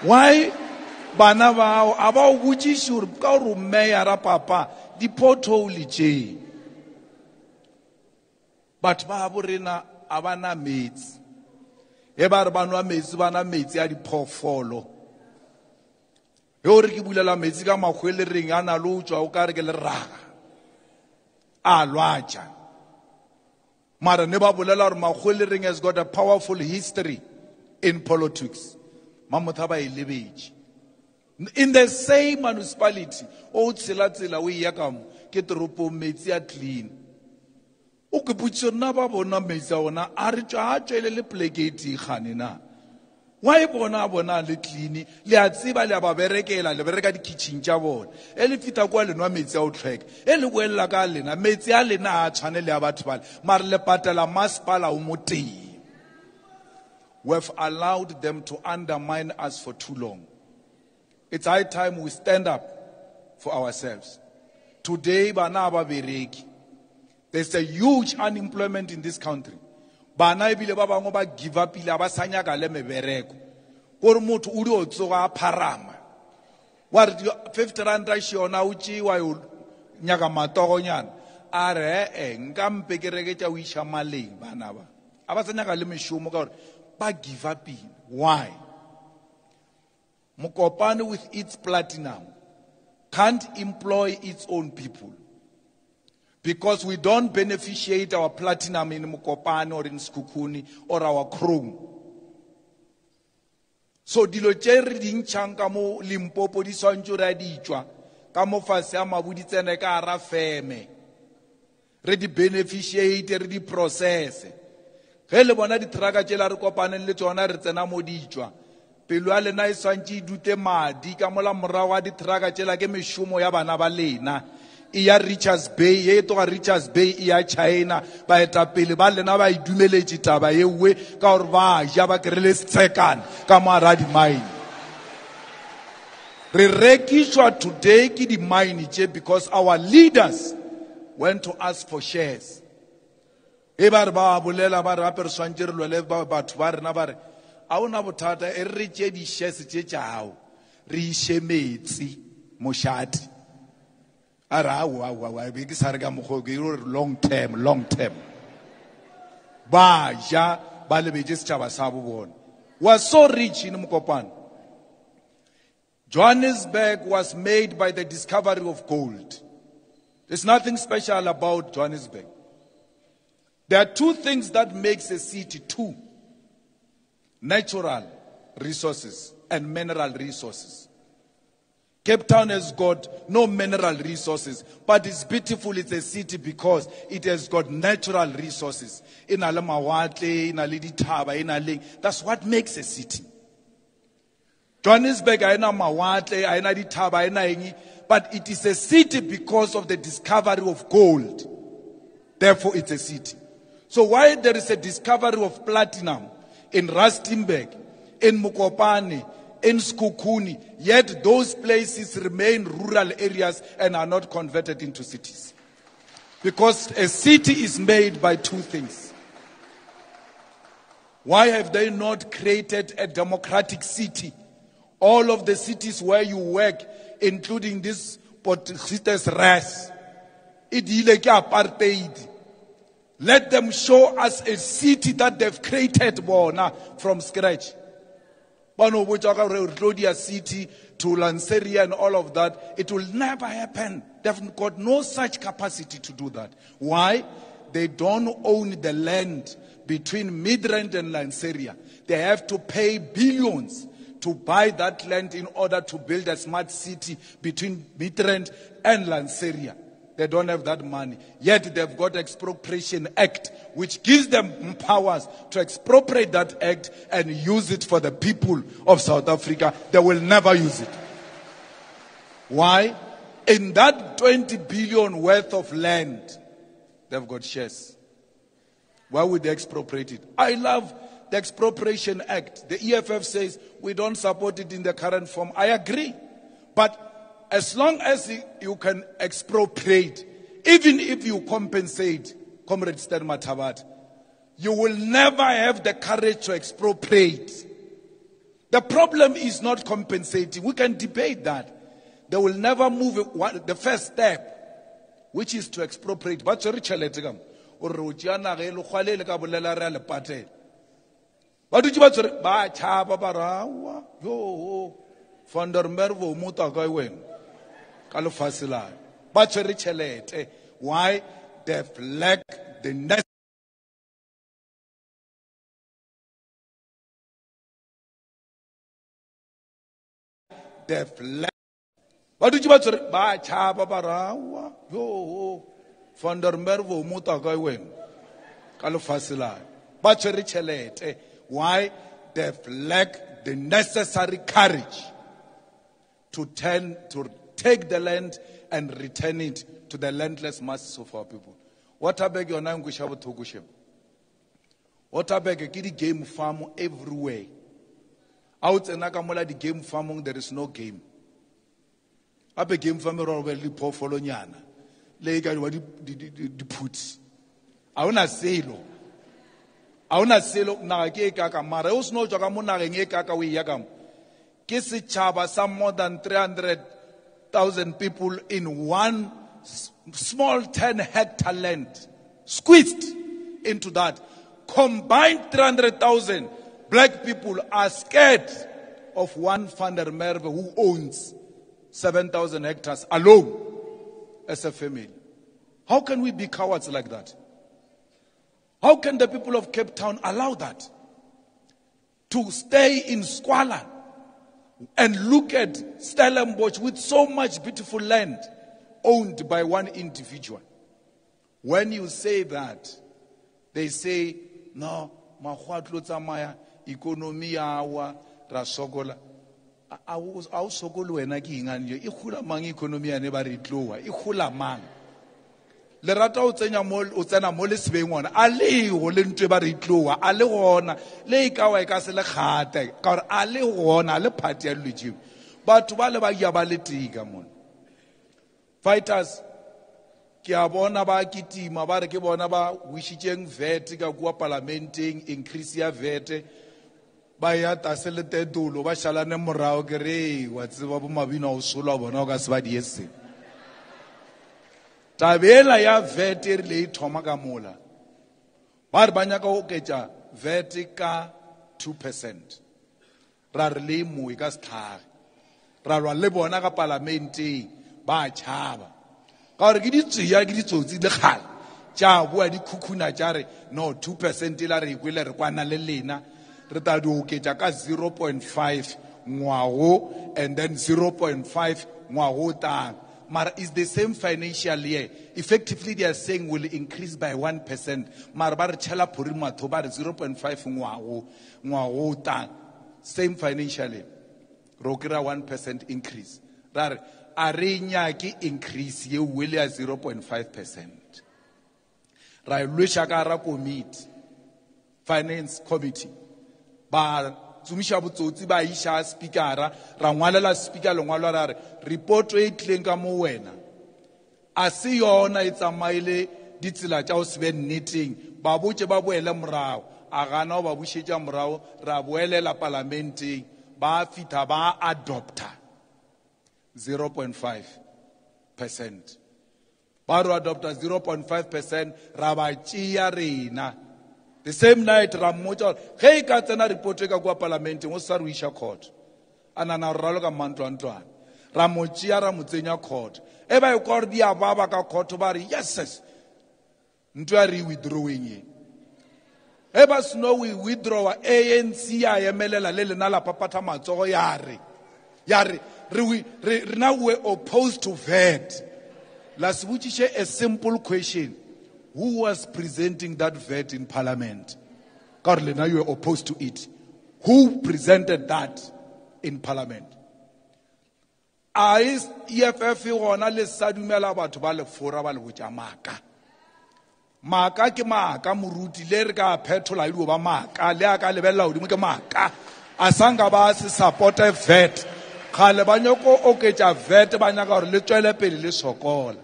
Why? Bana bao aba botšiše gore ka gore meyara papa di pothole tše. But ba bo rena a bana metsi. E ba re ba nwa metsi bana metsi a diphoofolo. E o re ke bulela metsi ka makgwelereng a na le o tšwa o ka re ke leraga. A lwatša. Mara ne ba bolela gore makgwelereng has got a powerful history in politics. Mamotha ba e lebetše. In the same municipality, o tsela o ya ka mo ke toropo metsi a clean. O ke botšiša nna ba bona metsi a ona a re tšwa a tšwele le plekete gane na. Why bona le clean le a tseba le a ba berekela le bereka di kitchen tša bona. E le fita kwa le nwa metsi a o tlhweka. E le boelela ka lena metsi a lena a tshwane le a batho bale. Mara le patela masepala o mo teng. We've allowed them to undermine us for too long. It's high time we stand up for ourselves. Today, bana ba bereki. There's a huge unemployment in this country. Bana ebile ba bangwe ba give up ile ba sanya ka le mebereko. Gore motho o di o tsoga pharama. Wa re 50 rand a shona o tšiwa yo nyaka matogonyana. A re nka mpe ke reke tša o isha maleng bana ba. A ba sanya ka le meshomo ka gore ba give up. Why? Mokopane with its platinum can't employ its own people because we don't beneficiate our platinum in Mokopane or in Sekhukhune or our chrome. So dilo tše re di ntšhang ka mo Limpopo di swantšo re a di tšwa ka mo fase a mabu di tsene ka ara feme re di beneficiate re di process ge le bona di traka tše la re kopaneng le tsona re tsena mo di tšwa. Pelo ya lena e swantše dute madi ka mola morago a ditraka tšela ke mešomo ya bana ba lena. E ya Richards Bay, ye toga Richards Bay e ya China, ba etapele ba lena ba idumeletše taba yewe ka gore ba ja ba kerele setsekane ka moara di mine. Re rekišwa today ke di mine tše because our leaders went to ask for shares. E ba re ba bolela ba re gape re swantše re lwele batho ba rena ba re a ona bothata e re tše di shares tše tšao re iše metsi mošate a re awa be ke sa re ka mokgwa ke long term ba ja ba lebetše setšhaba sa bo bona was so rich in Mokopane. Johannesburg was made by the discovery of gold. There's nothing special about Johannesburg. There are two things that makes a city two: natural resources and mineral resources. Cape Town has got no mineral resources, but it's beautiful. It's a city because it has got natural resources. That's what makes a city. Johannesburg, but it is a city because of the discovery of gold. Therefore, it's a city. So while there is a discovery of platinum in Rustenburg, in Mokopane, in Sekhukhune, yet those places remain rural areas and are not converted into cities. Because a city is made by two things. Why have they not created a democratic city? All of the cities where you work, including this Potgietersrus, ras, idile ke apartheid. Let them show us a city that they've created from scratch. Rhodia City to Lanseria and all of that, it will never happen. They've got no such capacity to do that. Why? They don't own the land between Midrand and Lanseria. They have to pay billions to buy that land in order to build a smart city between Midrand and Lanseria. They don't have that money. Yet they've got Expropriation Act, which gives them powers to expropriate that act and use it for the people of South Africa. They will never use it. Why? In that 20 billion worth of land, they've got shares. Why would they expropriate it? I love the Expropriation Act. The EFF says we don't support it in the current form. I agree. But as long as you can expropriate, even if you compensate, Comrade Stan Mathabatha, you will never have the courage to expropriate. The problem is not compensating. We can debate that. They will never move the first step, which is to expropriate. But sorry, chaletegam or rojiana re lo khwale le ka bolela re le patel. Ba dutse ba tsore ba tshaba ba rawa yo van der Merwe muta ka wena ka le fasela ba tsore chelete. Why? They've lacked the necessary. They've lacked. Ba dutse ba tsore ba tshaba ba rawa yo van der Merwe muta ka wena ka le fasela ba tsore chelete. Why? They've lacked the necessary courage to take the land and return it to the landless masses of our people. What about your name? What about the game farm everywhere? Out in Nakamola, the game farming, there is no game. Abe game farmer already poor follow nyana. Lega what the puts. I wanna say lo. I wanna say lo na ke kaka mara us no joga mo na nge kaka we yagam. Ke se chaba some more than 300,000 people in one small 10-hectare land, squeezed into that. Combined 300,000 black people are scared of one Van der Merwe who owns 7,000 hectares alone as a family. How can we be cowards like that? How can the people of Cape Town allow that? To stay in squalor and look at Stellenbosch with so much beautiful land owned by one individual. When you say that, they say, no, mahwatlo tsamaya, economy awa, rasogola. Au sogolo wena ki inganje, ikhula mang economy ane ba re tloa, ikhula mang. Le rata o tsenya mo le sebengwana, a le go le ntwe ba re tloa, a le gona, le ikawa e ka se le khata, ka gore a le gona, le party ya lejimo. Batho ba le ba ya ba le tika mona. Fighters, ke a bona ba kitima ba re ke bona ba wishitseng VAT ka kwa parliamenting increase ya VAT ba ya tasele tetolo ba shalane morao ke re wa tseba bo mabina o sola bona o ka se ba diese tabela ya VAT re le thoma ka mola ba re banya ka o ketja VAT ka 2% ra re le mo e ka sthare ra lwa le bona ka parliamenting ba tshaba ka gore ke ditseya ke ditsotsi le kgale tša bua di khukhuna tša re no 2% la re ikwele re kwana le lena re ta di oketša ka 0.5 ngwago and then 0.5 ngwago tang mara is the same financial year. Effectively they are saying will increase by 1%. Mara ba re tšhela phori matho ba re 0.5 ngwago tang same financial year. Ro kry-a 1% increase. Ra re a re nyake increase ye wele ya 0.5%. Ra lwesha ka ra committee, finance committee. Ba tsumisha botsotsi ba isha speakera, ra ngwalela speaker lengwalo ra re report e tleng ka mo wena. A se yona e tsamaile ditsela tša o se be nneteng, ba botse ba boele morao, a gana ba bushetša morao, ra boelela parlamenteng, ba fitha ba adopta 0.5%. Baro adopta 0.5%, raba tšea rena. The same night, Ramocha, hey, Katana reported ka kwa parliamenting, o sa ruisha court. Anana ralo ka mantlo Ramochia ramutsenya court. Eba e court dia baba ka court bari, yes. Ntwari withdrawing ye. Eba snow we withdraw ANC ya emelela le nala papata matsogo yare. Yare. Now we're opposed to VAT. Let's ask a simple question. Who was presenting that VAT in Parliament? Carly, now you're opposed to it. Who presented that in Parliament? Is EFF ona le sadumela batho ba le fora ba le botsa maka. Maka ke maka moruti le re ka phetola ile ba maka le aka lebella hodimo ke maka. Asanga ba se support VAT. Khale ba nyoko oketsa VAT ba nyaka gore le tswele pele le sokola.